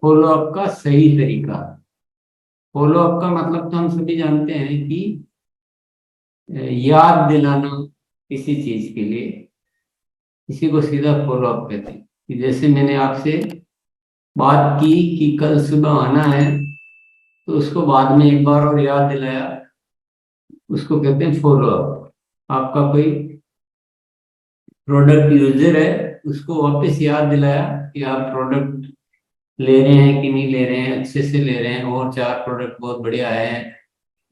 Follow up का सही तरीका। फॉलो अप का मतलब तो हम सभी जानते हैं कि याद दिलाना किसी चीज के लिए, इसी को सीधा फॉलो अप कहते हैं। कि जैसे मैंने आपसे बात की कि कल सुबह आना है, तो उसको बाद में एक बार और याद दिलाया, उसको कहते हैं फॉलो अप। आपका कोई प्रोडक्ट यूजर है, उसको वापस याद दिलाया कि आप प्रोडक्ट ले रहे हैं कि नहीं ले रहे हैं, अच्छे से ले रहे हैं, और चार प्रोडक्ट बहुत बढ़िया आए हैं,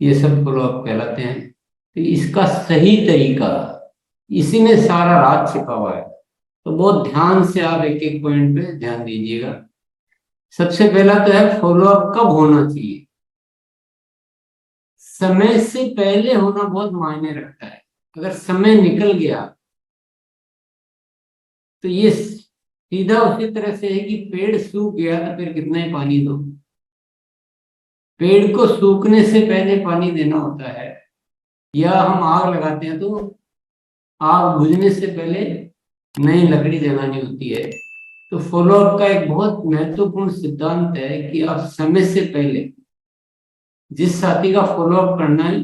ये सब फॉलो अप कहलाते हैं। तो इसका सही तरीका, इसी में सारा राज छिपा हुआ है। तो बहुत ध्यान से आप एक एक पॉइंट पे ध्यान दीजिएगा। सबसे पहला तो है फॉलो अप कब होना चाहिए। समय से पहले होना बहुत मायने रखता है। अगर समय निकल गया तो ये सीधा उसी तरह से है कि पेड़ सूख गया तो फिर कितना ही पानी दो। पेड़ को सूखने से पहले पानी देना होता है। या हम आग लगाते हैं तो आग बुझने से पहले नई लकड़ी जलानी होती है। तो फॉलो अप का एक बहुत महत्वपूर्ण सिद्धांत है कि आप समय से पहले जिस साथी का फॉलो अप करना है,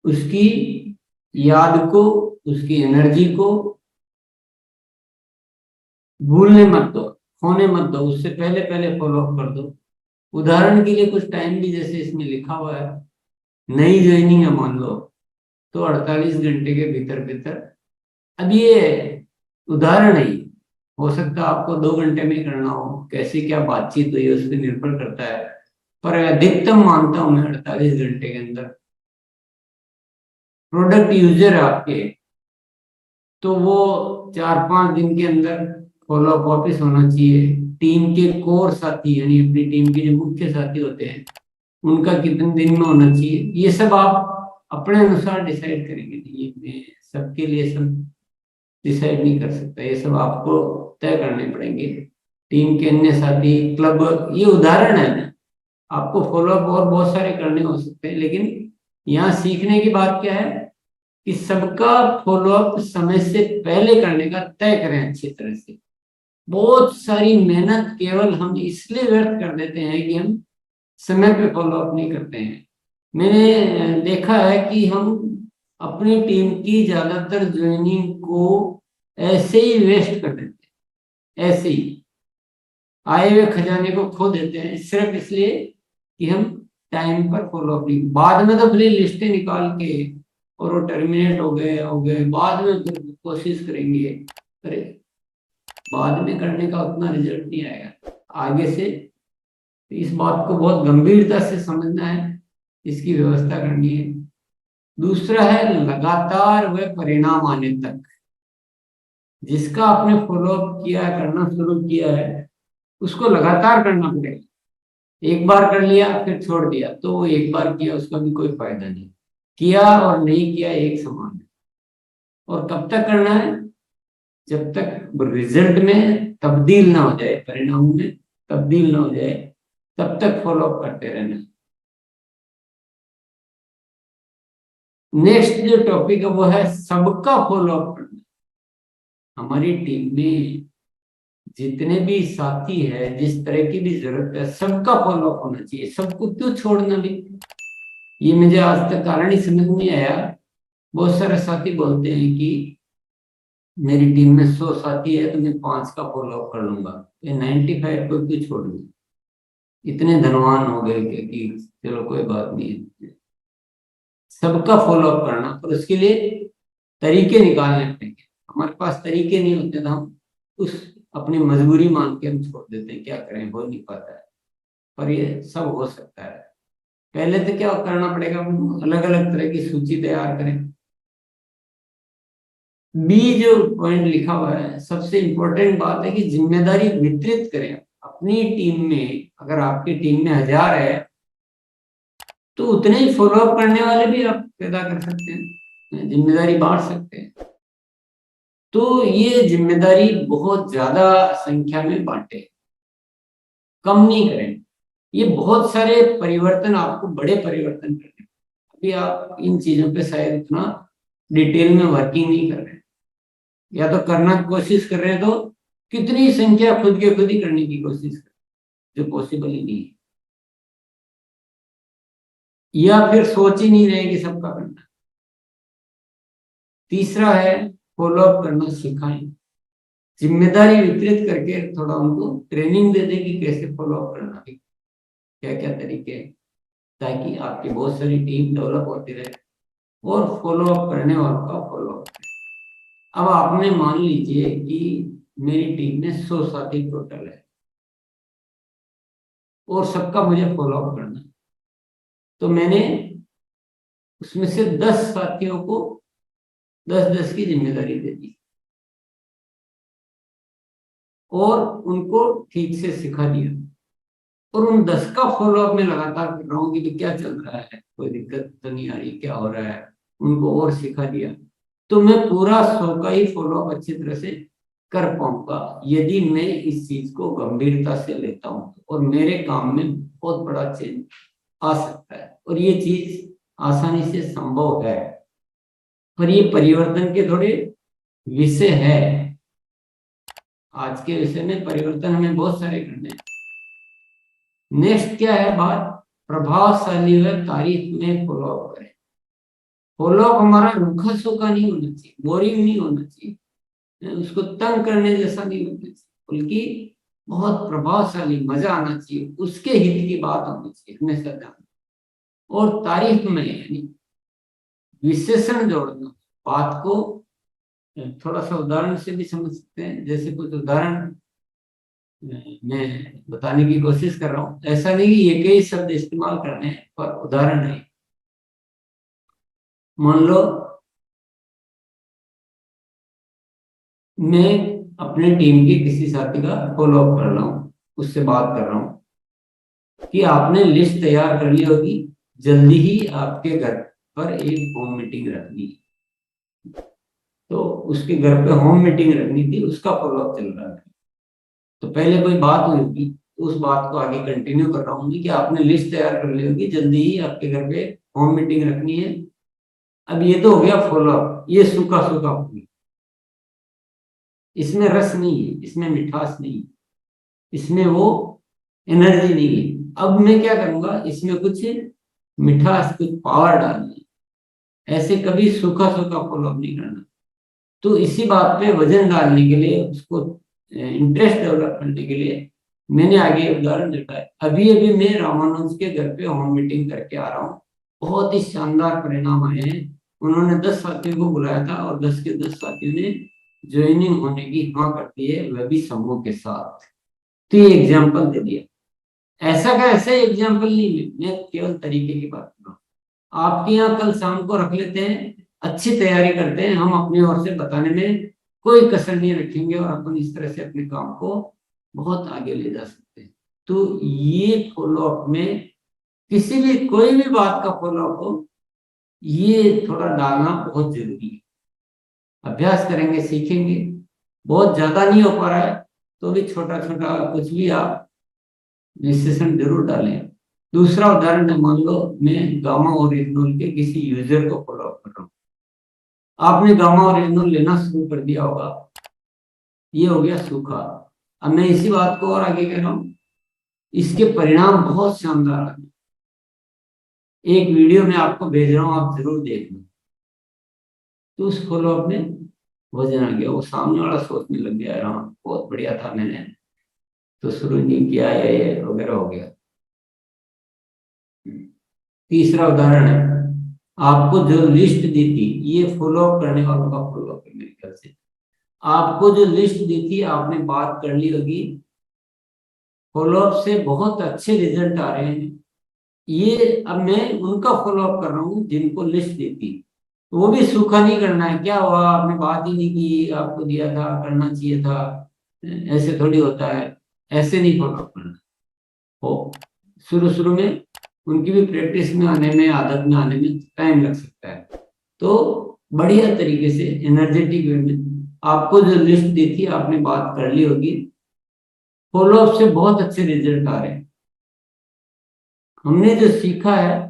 उसकी याद को, उसकी एनर्जी को भूलने मत दो, खोने मत दो, उससे पहले पहले फॉलो अप कर दो। उदाहरण के लिए कुछ टाइम भी जैसे इसमें लिखा हुआ है, नई ज्वाइनिंग है मान लो, तो 48 घंटे के भीतर भीतर। अब ये उदाहरण है, हो सकता है आपको 2 घंटे में करना हो, कैसी क्या बातचीत हुई उस पर निर्भर करता है, पर अधिकतम मानता हूं मैं 48 घंटे के अंदर। प्रोडक्ट यूजर है आपके, तो वो 4-5 दिन के अंदर फॉलो अप वापिस होना चाहिए। टीम के कोर साथी यानी अपनी टीम के जो मुख्य साथी होते हैं, उनका कितने दिन में होना चाहिए, ये सब आप अपने अनुसार डिसाइड करेंगे। ये मैं सबके लिए सब डिसाइड नहीं कर सकता, ये सब आपको तय करने पड़ेंगे। टीम के अन्य साथी, क्लब, ये उदाहरण है ना। आपको फॉलो अप और बहुत सारे करने हो सकते हैं, लेकिन यहाँ सीखने की बात क्या है कि सबका फॉलो अप समय से पहले करने का तय करें अच्छी तरह से। बहुत सारी मेहनत केवल हम इसलिए व्यर्थ कर देते हैं कि हम समय पे फॉलो अप नहीं करते हैं। मैंने देखा है कि हम अपनी टीम की ज्यादातर ज्वाइनिंग को ऐसे ही वेस्ट कर देते हैं, ऐसे ही आए हुए खजाने को खो देते हैं, सिर्फ इसलिए कि हम टाइम पर फॉलो अप नहीं। बाद में तो भले लिस्टें निकाल के और वो टर्मिनेट हो गए बाद में फिर कोशिश करेंगे, अरे बाद में करने का उतना रिजल्ट नहीं आएगा आगे से। तो इस बात को बहुत गंभीरता से समझना है, इसकी व्यवस्था करनी है। दूसरा है लगातार व परिणाम आने तक। जिसका आपने फॉलो अप किया, करना शुरू किया है, उसको लगातार करना पड़ेगा। एक बार कर लिया फिर छोड़ दिया तो वो एक बार किया उसका भी कोई फायदा नहीं। किया और नहीं किया एक समान है। और कब तक करना है? जब तक रिजल्ट में तब्दील ना हो जाए, परिणाम में तब्दील ना हो जाए, तब तक फॉलो अप करते रहना। नेक्स्ट जो टॉपिक है वो है सबका फॉलो अप करना। हमारी टीम में जितने भी साथी है, जिस तरह की भी जरूरत है, सबका फॉलो अप होना चाहिए। सबको क्यों छोड़ना भी, ये मुझे आज तक कारण ही समझ नहीं आया। बहुत सारे साथी बोलते हैं कि मेरी टीम में 100 साथी है तो मैं 5 का फॉलो अप कर लूंगा, ये 95 को क्यों छोड़ दूं? इतने धनवान हो गए कि चलो कोई बात नहीं है। सबका फॉलो अप करना, पर उसके लिए तरीके निकालने पड़ेंगे। हमारे पास तरीके नहीं होते तो हम उस अपनी मजबूरी मान के हम छोड़ देते हैं, क्या करें हो नहीं पाता है। पर ये सब हो सकता है। पहले तो क्या करना पड़ेगा, अलग अलग तरह की सूची तैयार करें। बी जो पॉइंट लिखा हुआ है, सबसे इंपॉर्टेंट बात है कि जिम्मेदारी वितरित करें अपनी टीम में। अगर आपकी टीम में 1000 है तो उतने ही फॉलो अप करने वाले भी आप पैदा कर सकते हैं, जिम्मेदारी बांट सकते हैं। तो ये जिम्मेदारी बहुत ज्यादा संख्या में बांटे, कम नहीं करें। ये बहुत सारे परिवर्तन, आपको बड़े परिवर्तन करने। अभी आप इन चीजों पे शायद इतना डिटेल में वर्किंग नहीं कर रहे हैं, या तो करना कोशिश कर रहे हैं तो कितनी संख्या खुद के खुद ही करने की कोशिश करें। जो पॉसिबल ही नहीं है, या फिर सोच ही नहीं रहे कि सबका करना। तीसरा है फॉलो अप करना सिखाएं, जिम्मेदारी वितरित करके थोड़ा उनको ट्रेनिंग दे दें कि कैसे फॉलो अप करना है, क्या क्या तरीके हैं, ताकि आपकी बहुत सारी टीम डेवलप होती रहे और फॉलो अप करने वालों का फॉलो अप। अब आपने मान लीजिए कि मेरी टीम में 100 साथी टोटल है और सबका मुझे फॉलो अप करना है, तो मैंने उसमें से 10 साथियों को 10-10 की जिम्मेदारी दे दी और उनको ठीक से सिखा दिया, और उन 10 का फॉलोअप में लगातार कर रहा हूँ कि क्या चल रहा है, कोई दिक्कत तो नहीं आ रही, क्या हो रहा है, उनको और सिखा दिया, तो मैं पूरा 100 का ही फॉलोअप अच्छी तरह से कर पाऊंगा यदि मैं इस चीज को गंभीरता से लेता हूँ, और मेरे काम में बहुत बड़ा चेंज आ सकता है, और ये चीज आसानी से संभव है। पर ये परिवर्तन के थोड़े विषय है, आज के विषय में परिवर्तन हमें बहुत सारे करने हैं। नेक्स्ट क्या है बात, प्रभावशाली व तारीफ में फॉलो अप करें। फॉलो अप हमारा रूखा सूखा नहीं होना चाहिए, बोरिंग नहीं होना चाहिए, उसको तंग करने जैसा नहीं होना चाहिए, बल्कि बहुत प्रभावशाली, मजा आना चाहिए, उसके हित की बात होनी चाहिए हमेशा ध्यान। और तारीफ में यानी विशेषण जोड़ना, बात को थोड़ा सा उदाहरण से भी समझ सकते हैं, जैसे कुछ उदाहरण मैं बताने की कोशिश कर रहा हूँ, ऐसा नहीं कि एक ही शब्द इस्तेमाल करने हैं, पर उदाहरण है। मान लो मैं अपने टीम के किसी साथी का फॉलो अप कर रहा हूँ, उससे बात कर रहा हूँ कि आपने लिस्ट तैयार कर ली होगी, जल्दी ही आपके घर पर एक होम मीटिंग रखनी है, तो उसके घर पे होम मीटिंग रखनी थी, उसका फॉलो अप चल रहा है। तो पहले कोई बात हुई होगी, तो उस बात को आगे कंटिन्यू कर रहा हूँ कि आपने लिस्ट तैयार कर ली होगी, जल्दी ही आपके घर पे होम मीटिंग रखनी है। अब ये तो हो गया फॉलो अप, ये सूखा सूखा हो गया, इसमें रस नहीं है, इसमें मिठास नहीं है, इसमें वो एनर्जी नहीं है। अब मैं क्या करूंगा, इसमें कुछ मिठास, कुछ पावर डालनी है, ऐसे कभी सूखा सूखा फॉलो अप नहीं करना। तो इसी बात पे वजन डालने के लिए, उसको इंटरेस्ट डेवलप करने के लिए मैंने आगे उदाहरण देखा है। अभी अभी मैं रामानुज के घर पे होम मीटिंग करके आ रहा हूँ, बहुत ही शानदार परिणाम आए हैं। उन्होंने 10 साथियों को बुलाया था और 10 के 10 साथियों ने ज्वाइनिंग होने की हाँ कर दी है, वह भी समूह के साथ। तो ये एग्जाम्पल दे दिया, ऐसा का ऐसा एग्जाम्पल नहीं, मैं केवल तरीके की बात कर रहा हूँ। आपके यहाँ कल शाम को रख लेते हैं, अच्छी तैयारी करते हैं, हम अपनी ओर से बताने में कोई कसर नहीं रखेंगे, और अपन इस तरह से अपने काम को बहुत आगे ले जा सकते हैं। तो ये फॉलो अप में किसी भी कोई भी बात का फॉलो अप हो, ये थोड़ा डालना बहुत जरूरी है। अभ्यास करेंगे, सीखेंगे, बहुत ज्यादा नहीं हो पा रहा है तो भी छोटा छोटा कुछ भी आप विशेषण जरूर डालें। दूसरा उदाहरण है, मान लो मैं गामा ओरिजिनल के किसी यूजर को फॉलो अप कर रहा हूँ, आपने गामा ओरिजिनल लेना शुरू कर दिया होगा, ये हो गया सूखा। अब मैं इसी बात को और आगे कह रहा हूँ, इसके परिणाम बहुत शानदार आ गए, एक वीडियो में आपको भेज रहा हूँ, आप जरूर देख लो। तो उस फॉलो अप में वजन आ गया, वो सामने वाला सोचने लग गया, हाँ बहुत बढ़िया था, मैंने तो शुरू नहीं किया, ये वगैरह हो गया। तीसरा उदाहरण है, आपको जो लिस्ट दी थी, ये फॉलो अप करने वालों का फॉलो अप है मेरे ख्याल से। आपको जो लिस्ट दी थी, आपने बात कर ली होगी, फॉलो अप से बहुत अच्छे रिजल्ट आ रहे हैं, ये अब मैं उनका फॉलो अप कर रहा हूँ जिनको लिस्ट दी थी। तो वो भी सूखा नहीं करना है, क्या हुआ आपने बात ही नहीं की, आपको दिया था, करना चाहिए था, ऐसे थोड़ी होता है, ऐसे नहीं फॉलो अप करना हो। शुरू शुरू में उनकी भी प्रैक्टिस में आने में, आदत में आने में टाइम लग सकता है, तो बढ़िया तरीके से एनर्जेटिक वे में आपको जो लिस्ट दी थी, आपने बात कर ली होगी, फॉलो अप से बहुत अच्छे रिजल्ट आ रहे हैं। हमने जो सीखा है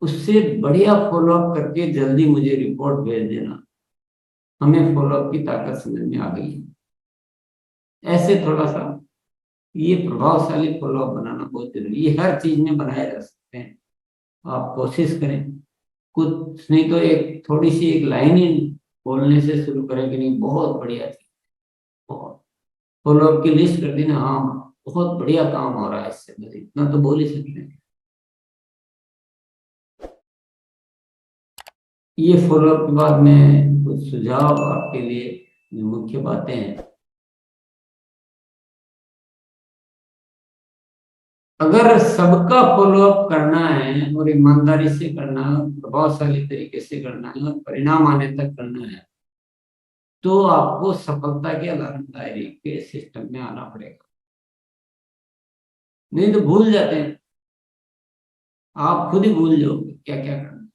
उससे बढ़िया फॉलो अप करके जल्दी मुझे रिपोर्ट भेज देना, हमें फॉलो अप की ताकत समझ में आ गई है। ऐसे थोड़ा सा ये प्रभावशाली फॉलोअप बनाना बहुत जरूरी है। ये हर चीज में बनाए जा सकते हैं, आप कोशिश करें। कुछ नहीं तो एक थोड़ी सी एक लाइन ही बोलने से शुरू करें कि नहीं बहुत बढ़िया चीज, बहुत फॉलोअप की लिस्ट कर दी ना, हाँ बहुत बढ़िया काम हो रहा है इससे, बस इतना तो बोल ही सकते हैं। ये फॉलोअप के बाद में कुछ सुझाव आपके लिए, जो मुख्य बातें हैं। अगर सबका फॉलोअप करना है और ईमानदारी से करना है, प्रभावशाली तरीके से करना है और परिणाम आने तक करना है, तो आपको सफलता के अलार्म दायरे के सिस्टम में आना पड़ेगा। नहीं तो भूल जाते हैं, आप खुद ही भूल जाओगे क्या क्या करना।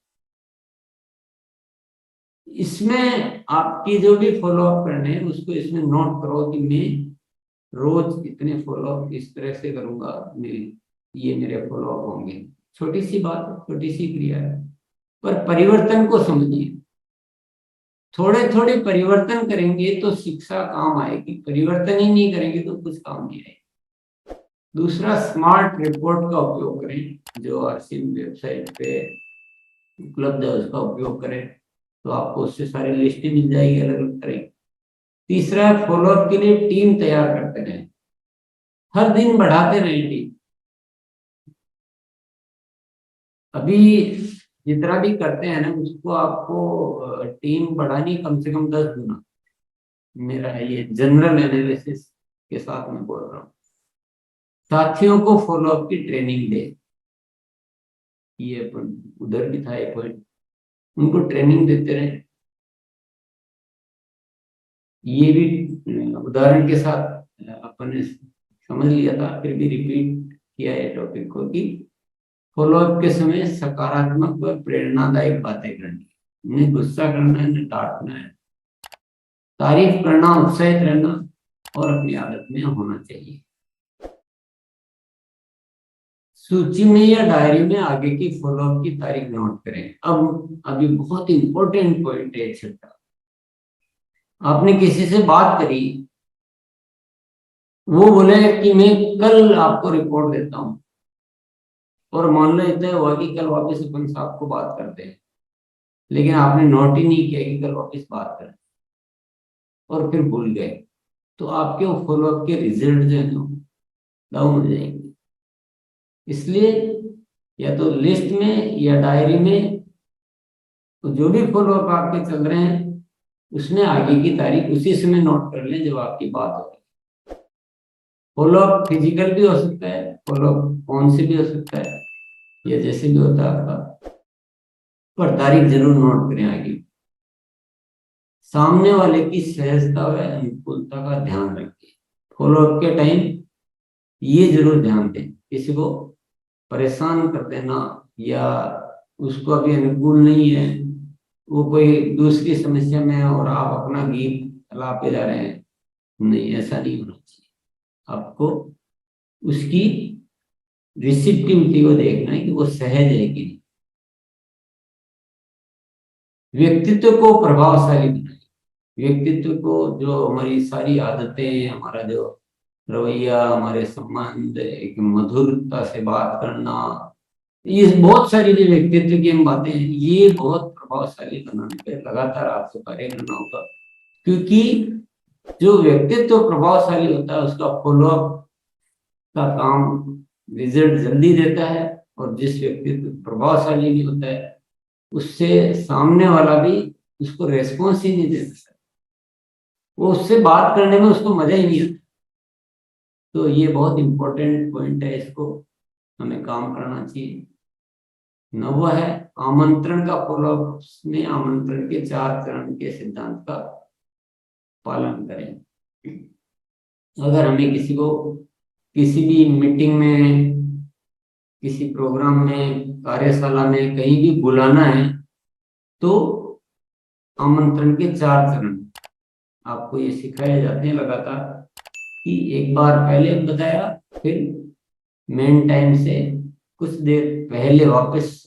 इसमें आपकी जो भी फॉलोअप करने हैं उसको इसमें नोट करो कि मैं रोज इतने फॉलोअप इस तरह से करूंगा, मैं ये मेरे फॉलोअप होंगे। छोटी सी बात है, छोटी सी क्रिया है, पर परिवर्तन को समझिए। थोड़े थोड़े परिवर्तन करेंगे तो शिक्षा काम आएगी, परिवर्तन ही नहीं करेंगे तो कुछ काम नहीं आएगा। दूसरा, स्मार्ट रिपोर्ट का उपयोग करें, जो आरसीएम वेबसाइट पे उपलब्ध है उसका उपयोग करें, तो आपको उससे सारी लिस्टें मिल जाएगी अलग अलग तरह की। तीसरा, फॉलोअप के लिए टीम तैयार करते रहें, हर दिन बढ़ाते रहें टीम। अभी जितना भी करते हैं ना उसको आपको टीम बढ़ानी कम से कम 10 गुना। मेरा ये जनरल एनालिसिस के साथ मैं बोल रहा हूँ। साथियों को फॉलोअप की ट्रेनिंग दे, ये अपन उधर भी था एक पॉइंट, उनको ट्रेनिंग देते रहे। ये भी उदाहरण के साथ अपन ने समझ लिया था, फिर भी रिपीट किया है टॉपिक को कि फॉलोअप के समय सकारात्मक व प्रेरणादायक बातें करनी, उन्हें गुस्सा करना है न डांटना है, तारीफ करना, उत्साहित रहना और अपनी आदत में होना चाहिए। सूची में या डायरी में आगे की फॉलोअप की तारीख नोट करें। अब अभी बहुत इंपॉर्टेंट पॉइंट है छठा। आपने किसी से बात करी, वो बोले कि मैं कल आपको रिपोर्ट देता हूँ, और मान लो इतना हुआ कि कल वापस अपन साहब को बात करते हैं, लेकिन आपने नोट ही नहीं किया कि कल वापस बात करें और फिर भूल गए, तो आपके वो फॉलोअप के रिजल्ट जो है ना डाउन हो जाएंगे। इसलिए या तो लिस्ट में या डायरी में, तो जो भी फॉलोअप आपके चल रहे हैं उसमें आगे की तारीख उसी समय नोट कर लें जब आपकी बात हो। फॉलोअप फिजिकल भी हो सकता है, फॉलोअप फोन से भी हो सकता है, या जैसे भी होता है आपका, पर तारीख जरूर नोट करें आगे। सामने वाले की सहजता व अनुकूलता का ध्यान रखें। फॉलोअप के टाइम ये जरूर ध्यान दें, किसी को परेशान कर देना या उसको अभी अनुकूल नहीं है, वो कोई दूसरी समस्या में है और आप अपना गीत चलाते जा रहे हैं, नहीं, ऐसा नहीं होना चाहिए। आपको उसकी रिसिप्टिविटी को देखना है कि वो सहज है कि नहीं। व्यक्तित्व को प्रभावशाली बनाए, व्यक्तित्व को, जो हमारी सारी आदतें, हमारा जो रवैया, हमारे संबंध, एक मधुरता से बात करना, ये बहुत सारी जो व्यक्तित्व की हम बातें हैं, ये बहुत प्रभावशाली बनाने पे लगातार आपको कार्य करना होगा। क्योंकि जो व्यक्तित्व प्रभावशाली होता है उसका फॉलोअप का काम रिजल्ट जल्दी देता है, और जिस व्यक्तित्व प्रभावशाली नहीं होता है उससे सामने वाला भी उसको रेस्पॉन्स ही नहीं देता, वो उससे बात करने में उसको मजा ही नहीं आता। तो ये बहुत इंपॉर्टेंट पॉइंट है, इसको हमें काम करना चाहिए। नौवा है आमंत्रण का फॉलोअप में आमंत्रण के 4 चरण के सिद्धांत का पालन करें। अगर हमें किसी को किसी भी मीटिंग में, किसी प्रोग्राम में, कार्यशाला में कहीं भी बुलाना है, तो आमंत्रण के 4 चरण आपको ये सिखाए जाते हैं लगातार, कि एक बार पहले बताया, फिर मेन टाइम से कुछ देर पहले वापस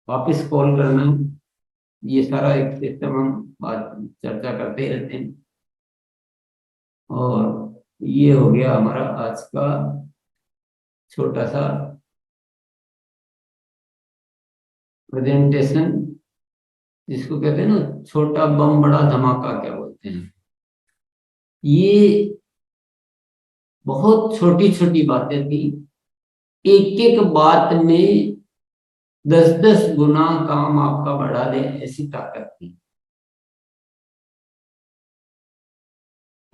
वापस कॉल करना। ये सारा एक सिस्टम हम बात चर्चा करते ही रहते हैं। और ये हो गया हमारा आज का छोटा सा प्रेजेंटेशन, जिसको कहते हैं ना छोटा बम बड़ा धमाका क्या बोलते हैं। ये बहुत छोटी छोटी बातें थी, एक एक बात में 10-10 गुना काम आपका बढ़ा दे ऐसी ताकत थी।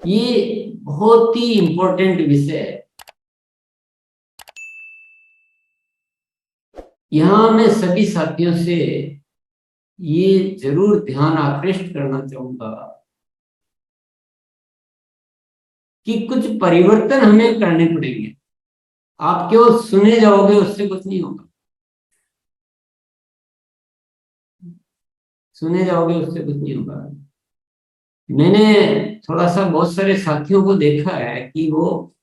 ये बहुत ही इंपॉर्टेंट विषय है। यहाँ मैं सभी साथियों से ये जरूर ध्यान आकृष्ट करना चाहूंगा कि कुछ परिवर्तन हमें करने पड़ेंगे। आप केवल सुने जाओगे उससे कुछ नहीं होगा, सुने जाओगे उससे कुछ नहीं होगा। मैंने थोड़ा सा बहुत सारे साथियों को देखा है कि वो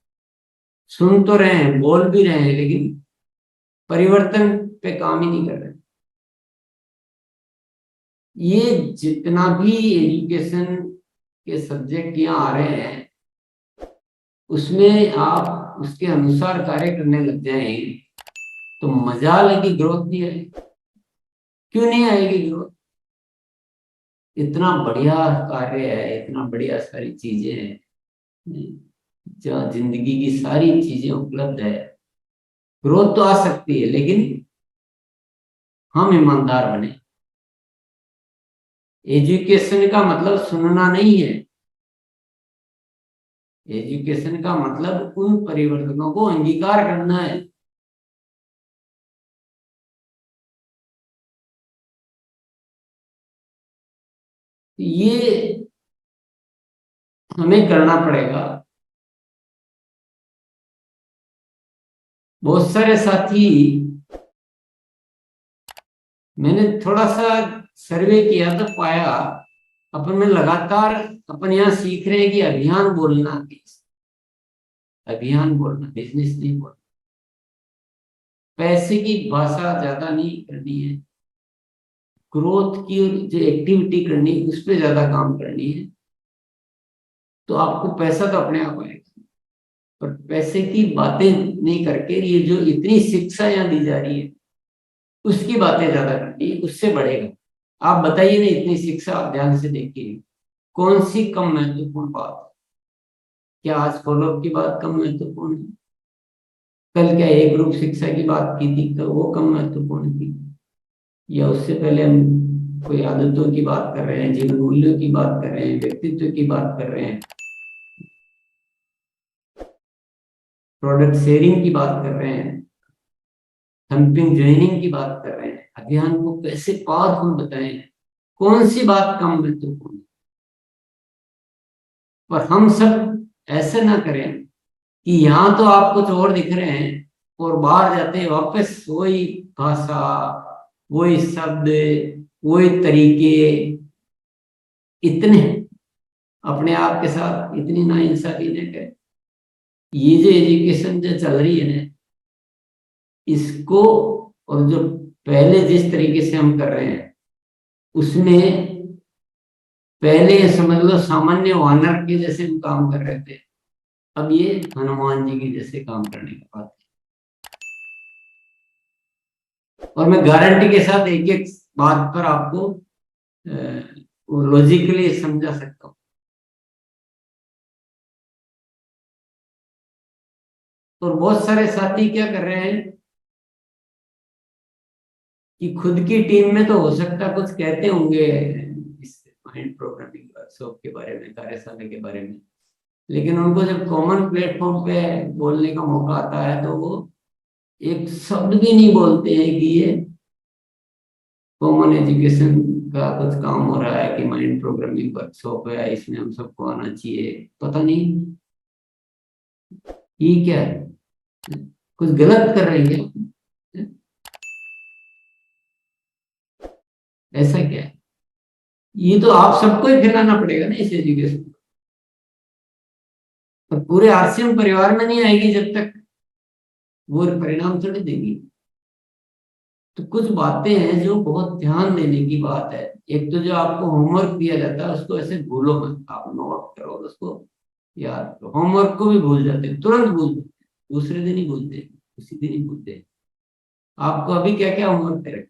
सुन तो रहे हैं, बोल भी रहे हैं, लेकिन परिवर्तन पे काम ही नहीं कर रहे। ये जितना भी एजुकेशन के सब्जेक्ट यहाँ आ रहे हैं, उसमें आप उसके अनुसार कार्य करने लग जाएं तो मजाल है कि ग्रोथ नहीं आएगी। क्यों नहीं आएगी ग्रोथ? इतना बढ़िया कार्य है, इतना बढ़िया सारी चीजें हैं, जहाँ जिंदगी की सारी चीजें उपलब्ध है। ग्रोथ तो आ सकती है, लेकिन हम ईमानदार बने। एजुकेशन का मतलब सुनना नहीं है, एजुकेशन का मतलब उन परिवर्तनों को अंगीकार करना है। ये हमें करना पड़ेगा। बहुत सारे साथी, मैंने थोड़ा सा सर्वे किया तो पाया अपन में लगातार अपन यहाँ सीख रहे हैं कि अभियान बोलना, अभियान बोलना, बिजनेस नहीं बोलना। पैसे की भाषा ज्यादा नहीं करनी है, ग्रोथ की जो एक्टिविटी करनी है उस पर ज्यादा काम करनी है, तो आपको पैसा तो अपने आप आएगा। पर पैसे की बातें नहीं करके ये जो इतनी शिक्षा यहाँ दी जा रही है उसकी बातें ज्यादा करनी है, उससे बढ़ेगा। आप बताइए ना, इतनी शिक्षा आप ध्यान से देखिए, कौन सी कम महत्वपूर्ण बात है? क्या आज फॉलोअप की बात कम महत्वपूर्ण है? कल क्या एक ग्रुप शिक्षा की बात की थी, तो वो कम महत्वपूर्ण थी? या उससे पहले हम कोई आदतों की बात कर रहे हैं, जीवन मूल्यों की बात कर रहे हैं, व्यक्तित्व की बात कर रहे हैं, प्रोडक्ट शेयरिंग की बात कर रहे हैं, थम्पिंग ज्वाइनिंग की बात कर रहे हैं, अभियान को कैसे पावरफुल बताएं, कौन सी बात कम महत्वपूर्ण? पर हम सब ऐसे ना करें कि यहाँ तो आप कुछ और दिख रहे हैं और बाहर जाते हैं वापस वही भाषा, वही शब्द, वही तरीके, इतने अपने आप के साथ इतनी नाइंसाफी न करें। ये जो एजुकेशन जो चल रही है ना, इसको, और जो पहले जिस तरीके से हम कर रहे हैं उसमें, पहले ये समझ लो सामान्य वानर के जैसे हम काम कर रहे थे, अब ये हनुमान जी के जैसे काम करने की बात है। और मैं गारंटी के साथ एक एक बात पर आपको लॉजिकली समझा सकता हूँ। और बहुत सारे साथी क्या कर रहे हैं कि खुद की टीम में तो हो सकता है कुछ कहते होंगे इस माइंड प्रोग्रामिंग वर्कशॉप के बारे में, कार्यशाला के बारे में, लेकिन उनको जब कॉमन प्लेटफॉर्म पे बोलने का मौका आता है तो वो एक शब्द भी नहीं बोलते हैं कि ये कॉमन एजुकेशन का कुछ काम हो रहा है, कि माइंड प्रोग्रामिंग वर्कशॉप है, इसमें हम सबको आना चाहिए। पता नहीं ये क्या है, कुछ गलत कर रही है, ऐसा क्या है? ये तो आप सबको ही फैलाना पड़ेगा ना इस एजुकेशन। और पूरे आरसीएम परिवार में नहीं आएगी जब तक वो परिणाम थोड़ी देगी। तो कुछ बातें हैं जो बहुत ध्यान देने की बात है। एक तो जो आपको होमवर्क दिया जाता है उसको ऐसे भूलो मत, आप नोट करो उसको, यार होमवर्क को भी भूल जाते हैं, तुरंत भूल जाते हैं, दूसरे दिन ही भूलते हैं, उसी दिन ही भूलते हैं। आपको अभी क्या क्या होमवर्क है?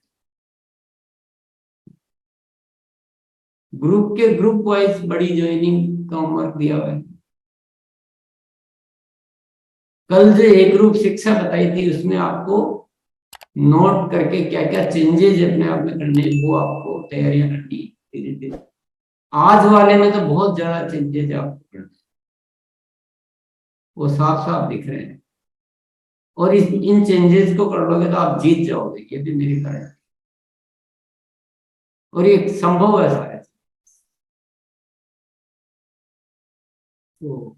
ग्रुप वाइज बड़ी ज्वाइनिंग का होमवर्क दिया हुआ है। कल जो एक ग्रुप शिक्षा बताई थी उसमें आपको नोट करके क्या क्या चेंजेस अपने आप में करने हैं, वो आपको तैयारियां करनी है धीरे धीरे। आज वाले में तो बहुत ज्यादा चेंजेस है आपको करने, वो साफ साफ दिख रहे हैं। और इन चेंजेस को कर लोगे तो आप जीत जाओगे, ये भी मेरी राय है। और ये संभव है शायद। तो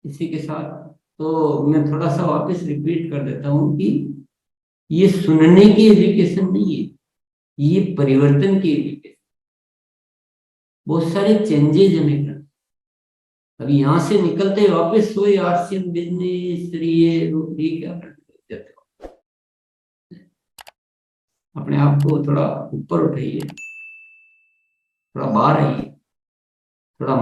इसी के साथ तो मैं थोड़ा सा वापस रिपीट कर देता हूँ कि ये सुनने की एजुकेशन नहीं है, ये परिवर्तन की एजुकेशन। बहुत सारे चेंजेस हमें करने। अभी यहाँ से निकलते वापस वही आरसीएम बिजनेस ये क्या करते जाते हो। अपने आप को थोड़ा ऊपर उठाइए, थोड़ा बाहर आइए, थोड़ा